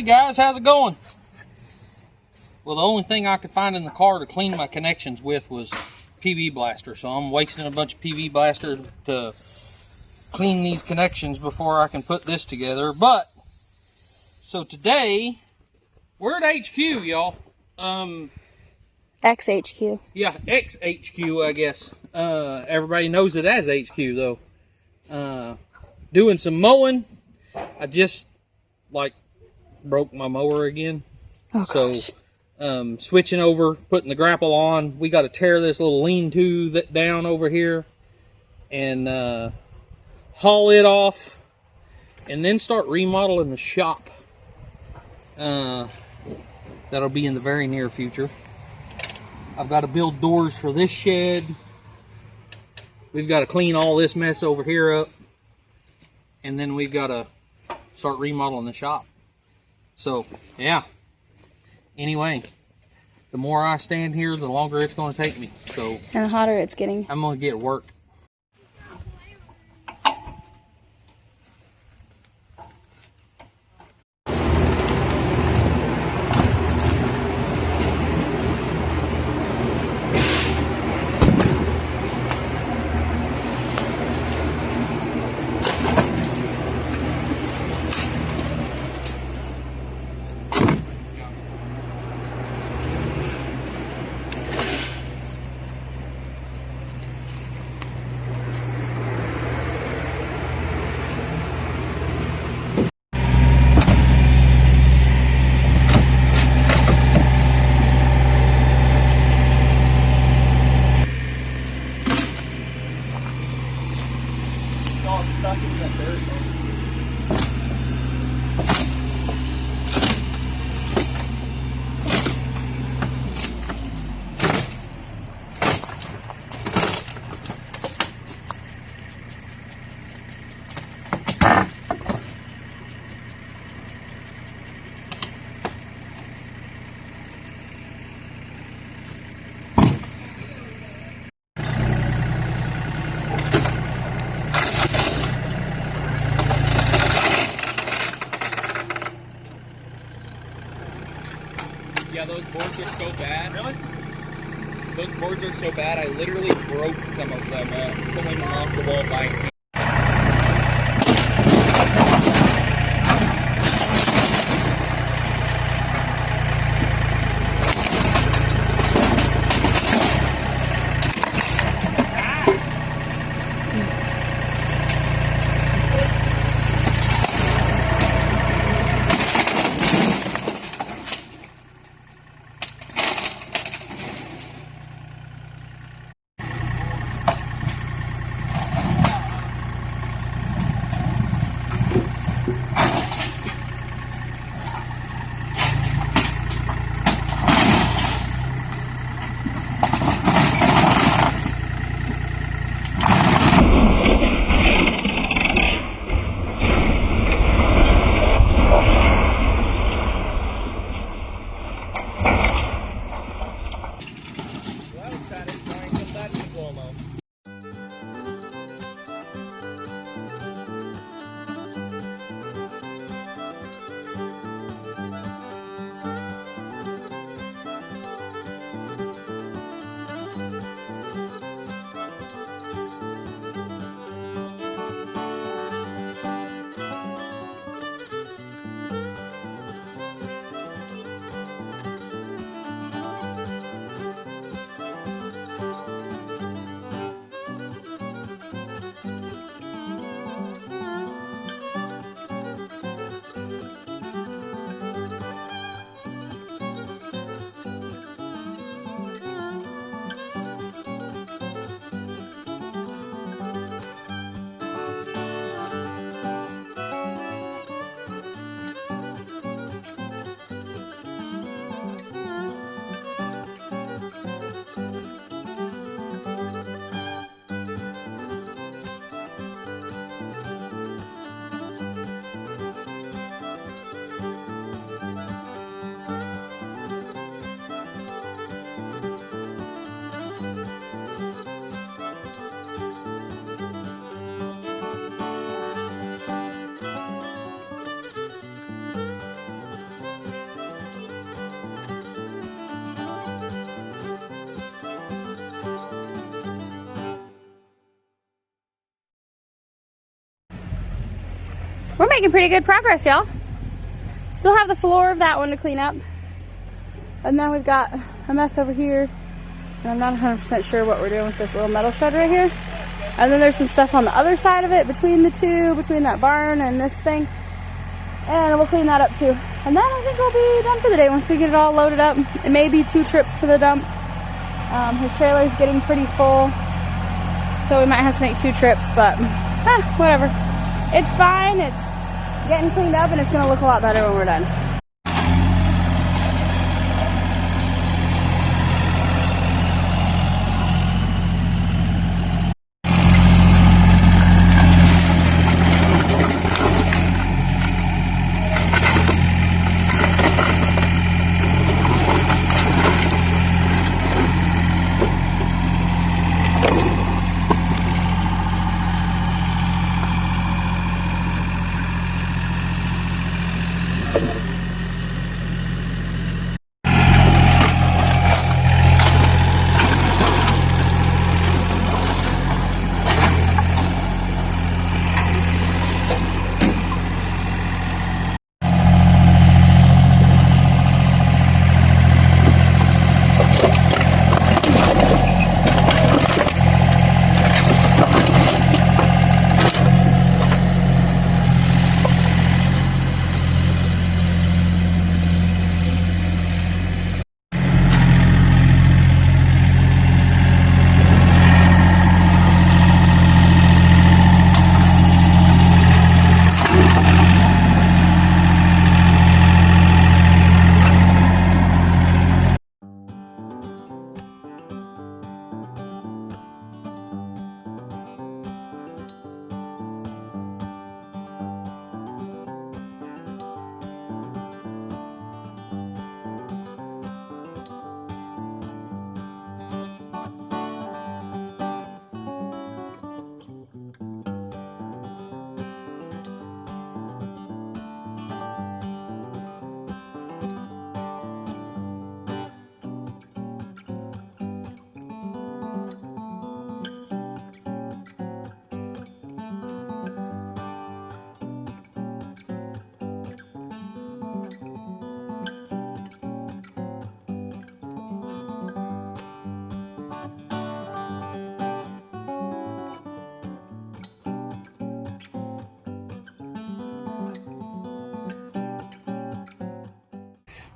guys, how's it going? Well, the only thing I could find in the car to clean my connections with was PV blaster, so I'm wasting a bunch of PV blaster to clean these connections before I can put this together. But so today we're at HQ, y'all. XHQ. Yeah, XHQ, I guess. Everybody knows it as HQ though. Doing some mowing. I just broke my mower again. Oh, gosh. So switching over, putting the grapple on. We got to tear this little lean-to down over here and haul it off, and then start remodeling the shop. That'll be in the very near future. I've got to build doors for this shed. We've got to clean all this mess over here up, and then we've got to start remodeling the shop. So yeah, anyway, the more I stand here, the longer it's going to take me. So And the hotter it's getting. I'm going to get work. Yeah, those boards are so bad. Really? Those boards are so bad, I literally broke some of them pulling them off the wall by hand. We're making pretty good progress, y'all. Still have the floor of that one to clean up. And then we've got a mess over here. And I'm not 100% sure what we're doing with this little metal shed right here. And then there's some stuff on the other side of it, between the two, between that barn and this thing. And we'll clean that up too. And then I think we'll be done for the day once we get it all loaded up. It may be 2 trips to the dump. His trailer's getting pretty full, so we might have to make 2 trips, but whatever. It's fine, it's getting cleaned up, and it's gonna look a lot better when we're done.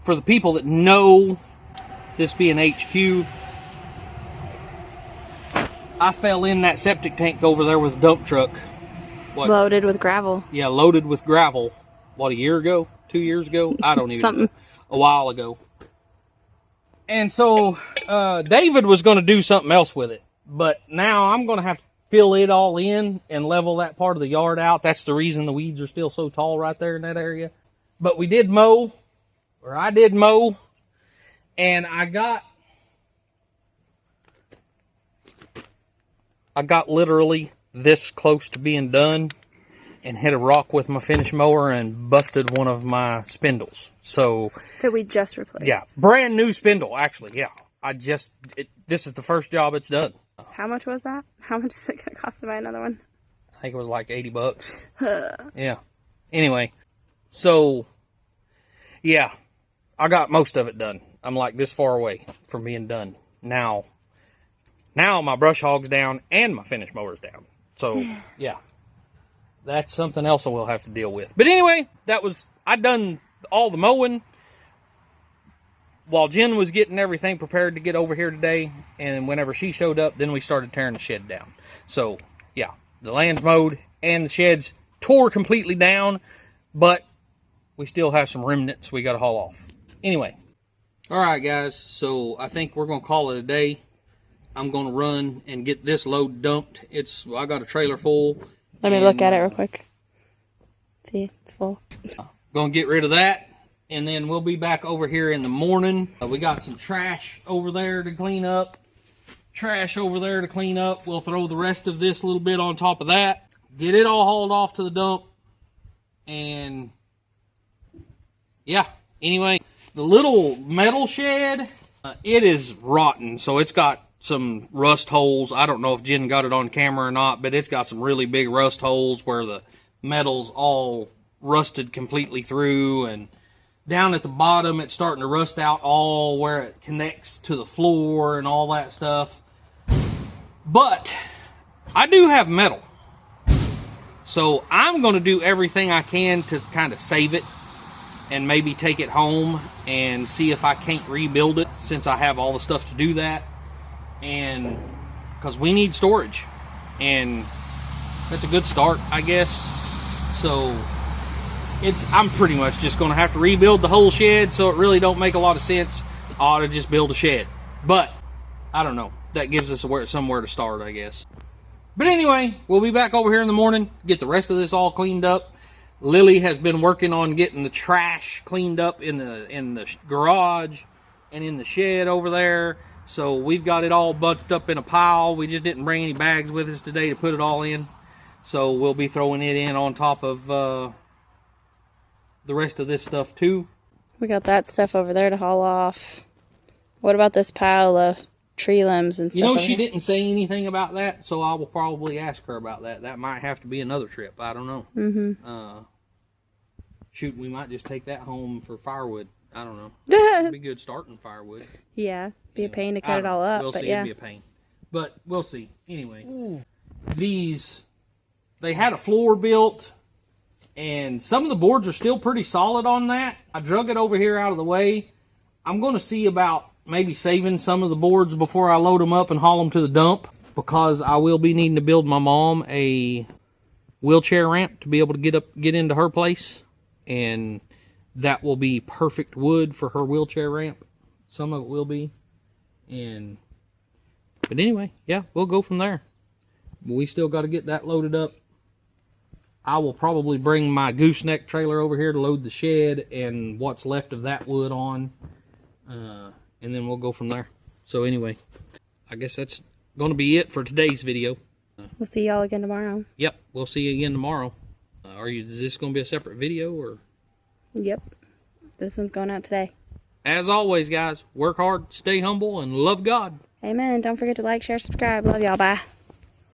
For the people that know this being HQ, I fell in that septic tank over there with a dump truck. What? Loaded with gravel. Yeah, loaded with gravel. What, a year ago? 2 years ago? I don't even know. A while ago. And so David was going to do something else with it. But now I'm going to have to fill it all in and level that part of the yard out. That's the reason the weeds are still so tall right there in that area. But we did mow. Or I did mow, and I got literally this close to being done and hit a rock with my finish mower and busted one of my spindles. So that we just replaced. Yeah, brand new spindle, actually. Yeah, this is the first job it's done. How much was that? How much is it going to cost to buy another one? I think it was like $80. Yeah. Anyway, so yeah. I got most of it done. I'm like this far away from being done. Now my brush hog's down and my finish mower's down. So, yeah. That's something else I will have to deal with. But anyway, I done all the mowing while Jen was getting everything prepared to get over here today. And whenever she showed up, then we started tearing the shed down. So, yeah. The land's mowed and the shed's tore completely down. But we still have some remnants we got to haul off. Anyway, all right, guys, so I think we're going to call it a day. I'm going to run and get this load dumped. I got a trailer full. Let me look at it real quick. See, it's full. Going to get rid of that, and then we'll be back over here in the morning. We got some trash over there to clean up. We'll throw the rest of this little bit on top of that. Get it all hauled off to the dump. And, yeah, anyway. The little metal shed, it is rotten, so it's got some rust holes. I don't know if Jen got it on camera or not, but it's got some really big rust holes where the metal's all rusted completely through, and down at the bottom it's starting to rust out all where it connects to the floor and all that stuff. But I do have metal, so I'm going to do everything I can to kind of save it and maybe take it home and see if I can't rebuild it, since I have all the stuff to do that. And because we need storage, and that's a good start, I guess. So I'm pretty much just going to have to rebuild the whole shed, so it really don't make a lot of sense. I ought to just build a shed, but I don't know. That gives us somewhere to start, I guess. But anyway, we'll be back over here in the morning, get the rest of this all cleaned up. Lily has been working on getting the trash cleaned up in the garage and in the shed over there. So we've got it all bunched up in a pile. We just didn't bring any bags with us today to put it all in. So we'll be throwing it in on top of the rest of this stuff too. We got that stuff over there to haul off. What about this pile of tree limbs and stuff? You know, she didn't say anything about that, so I will probably ask her about that. That might have to be another trip. I don't know. Mm-hmm. Shoot, we might just take that home for firewood. I don't know. It'd be good starting firewood. Yeah, be a pain to cut it all up. We'll see. Yeah. It'd be a pain, but we'll see. Anyway, they had a floor built, and some of the boards are still pretty solid on that. I drug it over here out of the way. I'm going to see about maybe saving some of the boards before I load them up and haul them to the dump, because I will be needing to build my mom a wheelchair ramp to be able to get into her place, and that will be perfect wood for her wheelchair ramp. Some of it will be. But anyway, yeah, we'll go from there. We still got to get that loaded up. I will probably bring my gooseneck trailer over here to load the shed and what's left of that wood on. And then we'll go from there. So anyway, I guess that's going to be it for today's video. We'll see y'all again tomorrow. Yep, we'll see you again tomorrow. Is this going to be a separate video, or? Yep. This one's going out today. As always, guys, work hard, stay humble, and love God. Amen. Don't forget to like, share, subscribe. Love y'all. Bye.